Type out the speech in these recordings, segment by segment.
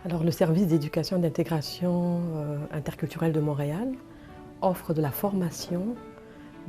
Alors, le service d'éducation et d'intégration interculturelle de Montréal offre de la formation,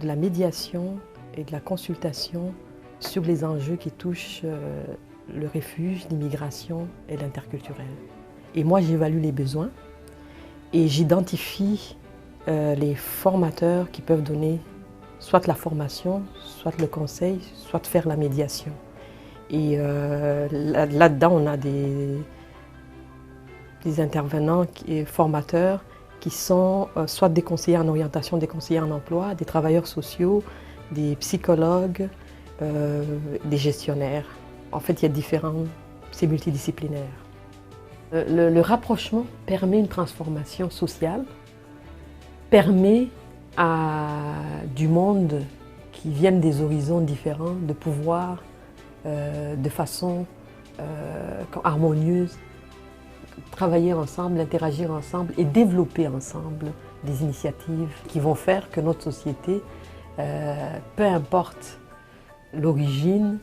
de la médiation et de la consultation sur les enjeux qui touchent le refuge, l'immigration et l'interculturel. Et moi, j'évalue les besoins et j'identifie les formateurs qui peuvent donner soit la formation, soit le conseil, soit faire la médiation. Et là-dedans, on a des intervenants et formateurs qui sont soit des conseillers en orientation, des conseillers en emploi, des travailleurs sociaux, des psychologues, des gestionnaires. En fait, il y a c'est multidisciplinaire. Le rapprochement permet une transformation sociale, permet à du monde qui viennent des horizons différents de pouvoir, de façon harmonieuse, travailler ensemble, interagir ensemble et développer ensemble des initiatives qui vont faire que notre société, peu importe l'origine,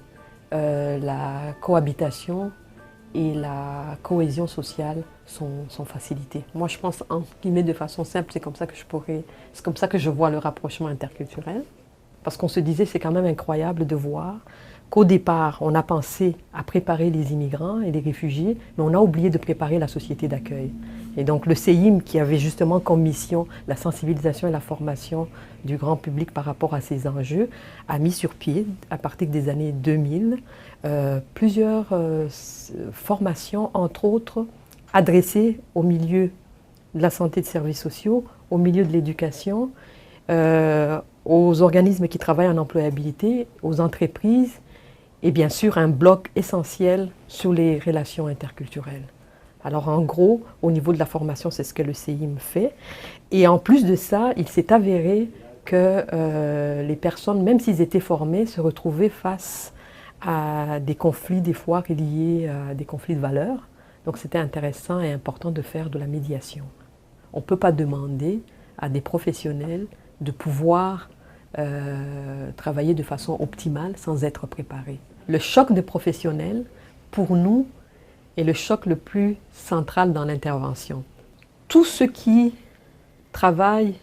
la cohabitation et la cohésion sociale sont facilitées. Moi, je pense, en guillemets, de façon simple, c'est comme ça que je vois le rapprochement interculturel. Parce qu'on se disait, c'est quand même incroyable de voir qu'au départ, on a pensé à préparer les immigrants et les réfugiés, mais on a oublié de préparer la société d'accueil. Et donc le CEIM, qui avait justement comme mission la sensibilisation et la formation du grand public par rapport à ces enjeux, a mis sur pied, à partir des années 2000, plusieurs formations, entre autres, adressées au milieu de la santé et des services sociaux, au milieu de l'éducation, aux organismes qui travaillent en employabilité, aux entreprises, et bien sûr un bloc essentiel sur les relations interculturelles. Alors en gros, au niveau de la formation, c'est ce que le CEIM fait. Et en plus de ça, il s'est avéré que les personnes, même s'ils étaient formés, se retrouvaient face à des conflits, des fois liés à des conflits de valeurs. Donc c'était intéressant et important de faire de la médiation. On ne peut pas demander à des professionnels de pouvoir travailler de façon optimale sans être préparés. Le choc de professionnels, pour nous, est le choc le plus central dans l'intervention. Tous ceux qui travaillent,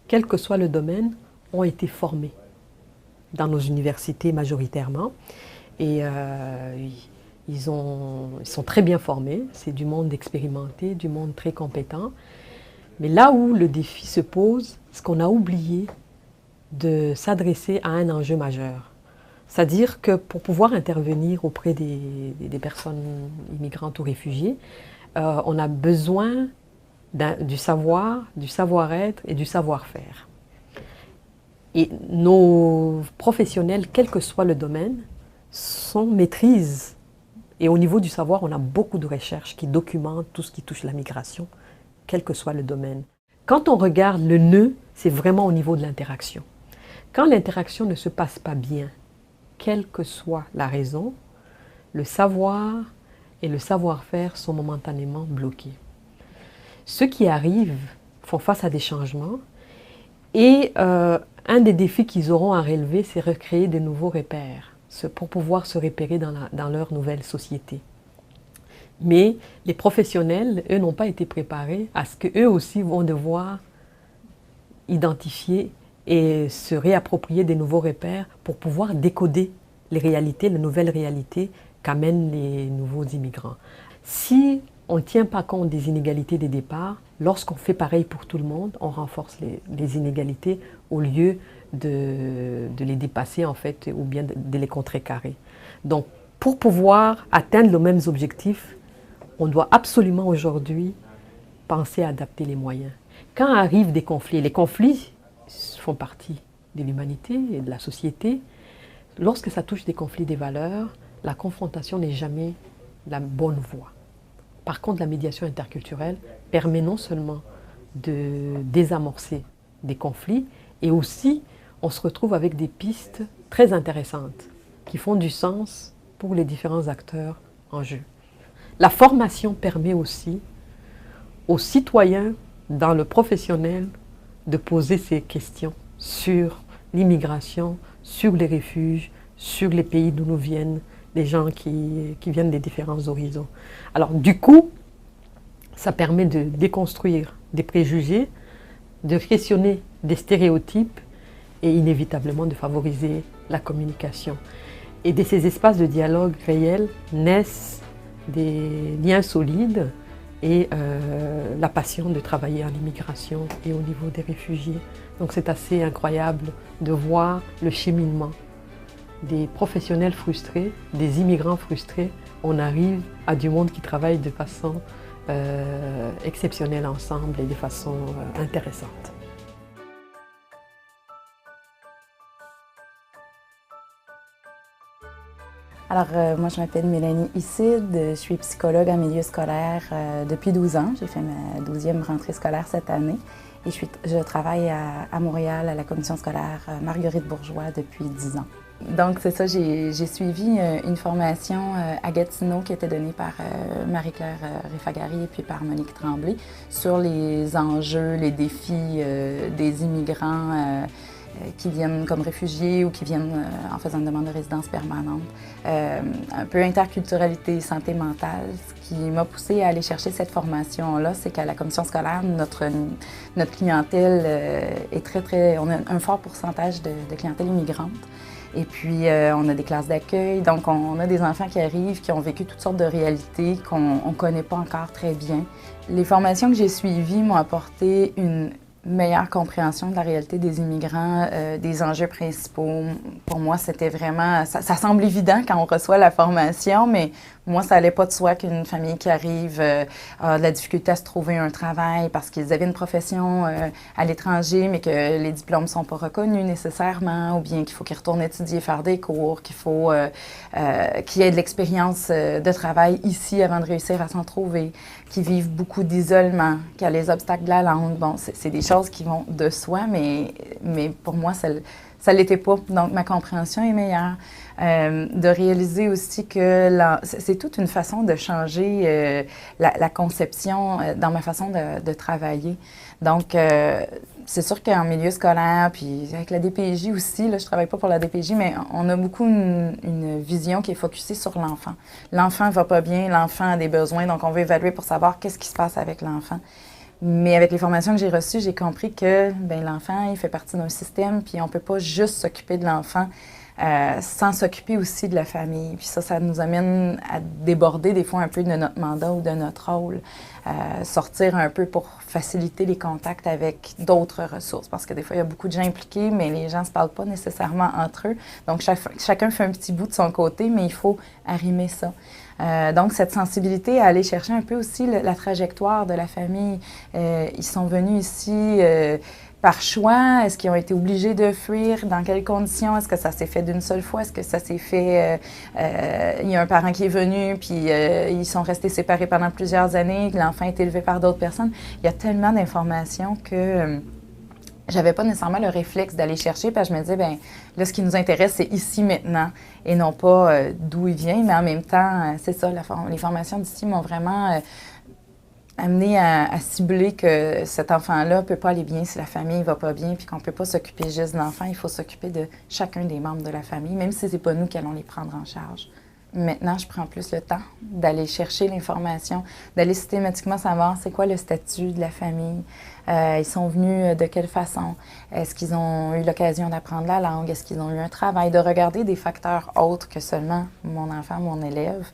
quel que soit le domaine, ont été formés dans nos universités majoritairement. Et ils sont très bien formés, c'est du monde expérimenté, du monde très compétent. Mais là où le défi se pose, c'est qu'on a oublié de s'adresser à un enjeu majeur. C'est-à-dire que pour pouvoir intervenir auprès des personnes immigrantes ou réfugiées, on a besoin du savoir, du savoir-être et du savoir-faire. Et nos professionnels, quel que soit le domaine, maîtrisent. Et au niveau du savoir, on a beaucoup de recherches qui documentent tout ce qui touche la migration, quel que soit le domaine. Quand on regarde le nœud, c'est vraiment au niveau de l'interaction. Quand l'interaction ne se passe pas bien, quelle que soit la raison, le savoir et le savoir-faire sont momentanément bloqués. Ceux qui arrivent font face à des changements et un des défis qu'ils auront à relever, c'est recréer de nouveaux repères pour pouvoir se repérer dans leur nouvelle société. Mais les professionnels, eux, n'ont pas été préparés à ce qu'eux aussi vont devoir identifier et se réapproprier des nouveaux repères pour pouvoir décoder les réalités, les nouvelles réalités qu'amènent les nouveaux immigrants. Si on ne tient pas compte des inégalités des départs, lorsqu'on fait pareil pour tout le monde, on renforce les inégalités au lieu de les dépasser en fait, ou bien de les contrecarrer. Donc pour pouvoir atteindre les mêmes objectifs, on doit absolument aujourd'hui penser à adapter les moyens. Quand arrivent des conflits, les conflits font partie de l'humanité et de la société. Lorsque ça touche des conflits des valeurs, la confrontation n'est jamais la bonne voie. Par contre, la médiation interculturelle permet non seulement de désamorcer des conflits, et aussi on se retrouve avec des pistes très intéressantes qui font du sens pour les différents acteurs en jeu. La formation permet aussi aux citoyens dans le professionnel de poser ces questions sur l'immigration, sur les refuges, sur les pays d'où nous viennent les gens qui viennent des différents horizons. Alors du coup, Ça permet de déconstruire des préjugés, de questionner des stéréotypes et inévitablement de favoriser la communication. Et de ces espaces de dialogue réels naissent des liens solides et la passion de travailler en immigration et au niveau des réfugiés. Donc c'est assez incroyable de voir le cheminement des professionnels frustrés, des immigrants frustrés. On arrive à du monde qui travaille de façon exceptionnelle ensemble et de façon intéressante. Alors, moi, je m'appelle Mélanie Isside, je suis psychologue en milieu scolaire depuis 12 ans. J'ai fait ma 12e rentrée scolaire cette année et je travaille à Montréal à la commission scolaire Marguerite Bourgeois depuis 10 ans. Donc, c'est ça, j'ai suivi une formation à Gatineau qui était donnée par Marie-Claire Réfagari et puis par Monique Tremblay sur les enjeux, les défis des immigrants qui viennent comme réfugiés ou qui viennent en faisant une demande de résidence permanente. Un peu interculturalité, santé mentale. Ce qui m'a poussée à aller chercher cette formation-là, c'est qu'à la commission scolaire, notre clientèle est très... On a un fort pourcentage de clientèle immigrante. Et puis, on a des classes d'accueil. Donc, on a des enfants qui arrivent, qui ont vécu toutes sortes de réalités qu'on ne connaît pas encore très bien. Les formations que j'ai suivies m'ont apporté une meilleure compréhension de la réalité des immigrants, des enjeux principaux. Pour moi, c'était vraiment... Ça semble évident quand on reçoit la formation, mais moi, ça n'allait pas de soi qu'une famille qui arrive a de la difficulté à se trouver un travail parce qu'ils avaient une profession à l'étranger, mais que les diplômes ne sont pas reconnus nécessairement, ou bien qu'il faut qu'ils retournent étudier, faire des cours, qu'il faut qu'ils aient de l'expérience de travail ici avant de réussir à s'en trouver, qu'ils vivent beaucoup d'isolement, qu'il y a les obstacles de la langue. Bon, c'est des choses qui vont de soi, mais pour moi, ça ne l'était pas. Donc, ma compréhension est meilleure. De réaliser aussi que c'est toute une façon de changer la conception dans ma façon de travailler. Donc, c'est sûr qu'en milieu scolaire, puis avec la DPJ aussi, là, je ne travaille pas pour la DPJ, mais on a beaucoup une vision qui est focusée sur l'enfant. L'enfant ne va pas bien, l'enfant a des besoins, donc on veut évaluer pour savoir qu'est-ce qui se passe avec l'enfant. Mais avec les formations que j'ai reçues, j'ai compris que l'enfant, il fait partie d'un système, puis on ne peut pas juste s'occuper de l'enfant sans s'occuper aussi de la famille. Puis ça nous amène à déborder des fois un peu de notre mandat ou de notre rôle, sortir un peu pour faciliter les contacts avec d'autres ressources. Parce que des fois, il y a beaucoup de gens impliqués, mais les gens ne se parlent pas nécessairement entre eux. Donc, chacun fait un petit bout de son côté, mais il faut arrimer ça. Donc, cette sensibilité à aller chercher un peu aussi la trajectoire de la famille. Ils sont venus ici par choix? Est-ce qu'ils ont été obligés de fuir? Dans quelles conditions? Est-ce que ça s'est fait d'une seule fois? Est-ce que ça s'est fait... il y a un parent qui est venu, puis ils sont restés séparés pendant plusieurs années, l'enfant est élevé par d'autres personnes. Il y a tellement d'informations que... j'avais pas nécessairement le réflexe d'aller chercher, parce que je me disais, bien, là, ce qui nous intéresse, c'est ici, maintenant, et non pas d'où il vient. Mais en même temps, c'est ça, les formations d'ici m'ont vraiment amené à cibler que cet enfant-là ne peut pas aller bien si la famille ne va pas bien, puis qu'on ne peut pas s'occuper juste de l'enfant, il faut s'occuper de chacun des membres de la famille, même si ce n'est pas nous qui allons les prendre en charge. Maintenant, je prends plus le temps d'aller chercher l'information, d'aller systématiquement savoir c'est quoi le statut de la famille, ils sont venus de quelle façon, est-ce qu'ils ont eu l'occasion d'apprendre la langue, est-ce qu'ils ont eu un travail, de regarder des facteurs autres que seulement mon enfant, mon élève.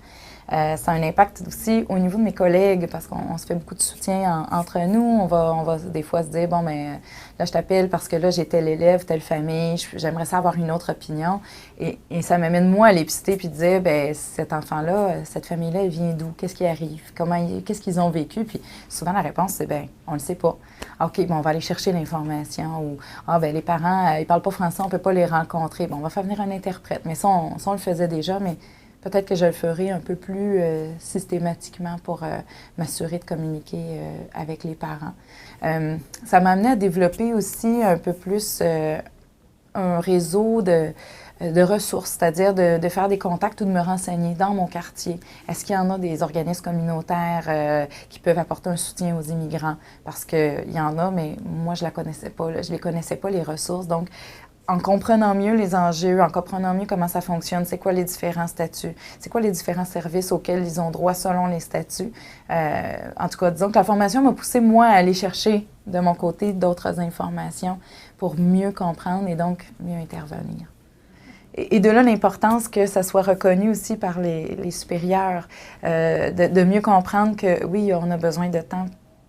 Ça a un impact aussi au niveau de mes collègues parce qu'on se fait beaucoup de soutien entre nous. On va des fois se dire, bon, mais là, je t'appelle parce que là, j'ai tel élève, telle famille, j'aimerais ça avoir une autre opinion. Et ça m'amène, moi, à l'épiceté puis de dire, bien, cet enfant-là, cette famille-là, elle vient d'où? Qu'est-ce qui arrive? Qu'est-ce qu'ils ont vécu? Puis souvent, la réponse, c'est, bien, on le sait pas. OK, bon, on va aller chercher l'information. Ou, bien, les parents, ils parlent pas français, on peut pas les rencontrer. Bon, on va faire venir un interprète. Mais ça, on le faisait déjà, mais peut-être que je le ferai un peu plus systématiquement pour m'assurer de communiquer avec les parents. Ça m'a amené à développer aussi un peu plus un réseau de ressources, c'est-à-dire de faire des contacts ou de me renseigner dans mon quartier. Est-ce qu'il y en a des organismes communautaires qui peuvent apporter un soutien aux immigrants? Parce qu'il y en a, mais moi, je ne les connaissais pas, les ressources. Donc, en comprenant mieux les enjeux, en comprenant mieux comment ça fonctionne, c'est quoi les différents statuts, c'est quoi les différents services auxquels ils ont droit selon les statuts. En tout cas, disons que la formation m'a poussée, moi, à aller chercher de mon côté d'autres informations pour mieux comprendre et donc mieux intervenir. Et de là, l'importance que ça soit reconnu aussi par les supérieurs, de mieux comprendre que oui, on a besoin de temps,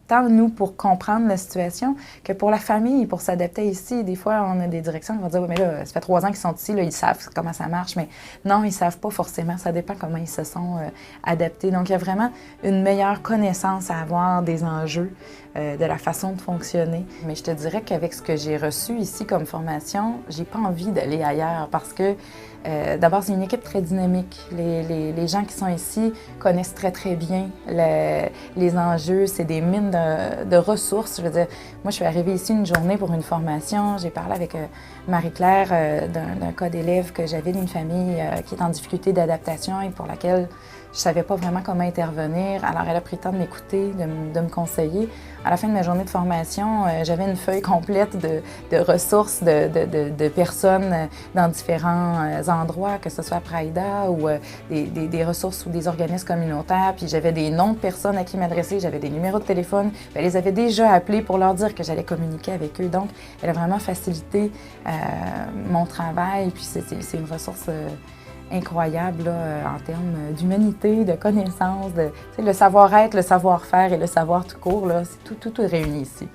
tant nous pour comprendre la situation que pour la famille, pour s'adapter ici. Des fois, on a des directions qui vont dire « Oui, mais là, ça fait 3 ans qu'ils sont ici, là, ils savent comment ça marche. » Mais non, ils ne savent pas forcément. Ça dépend comment ils se sont adaptés. Donc, il y a vraiment une meilleure connaissance à avoir des enjeux, de la façon de fonctionner. Mais je te dirais qu'avec ce que j'ai reçu ici comme formation, j'ai pas envie d'aller ailleurs parce que d'abord, c'est une équipe très dynamique. Les gens qui sont ici connaissent très, très bien les enjeux. C'est des mines de ressources. Je veux dire, moi, je suis arrivée ici une journée pour une formation. J'ai parlé avec Marie-Claire d'un cas d'élève que j'avais d'une famille qui est en difficulté d'adaptation et pour laquelle je ne savais pas vraiment comment intervenir. Alors, elle a pris le temps de m'écouter, de me conseiller. À la fin de ma journée de formation, j'avais une feuille complète de ressources de personnes dans différents endroits, que ce soit à Praïda ou des ressources ou des organismes communautaires. Puis j'avais des noms de personnes à qui m'adresser, j'avais des numéros de téléphone. Elle les avait déjà appelés pour leur dire que j'allais communiquer avec eux. Donc, elle a vraiment facilité mon travail. Puis c'est une ressource incroyable là, en termes d'humanité, de connaissances, le savoir-être, le savoir-faire et le savoir tout court. Là, tout est réuni ici.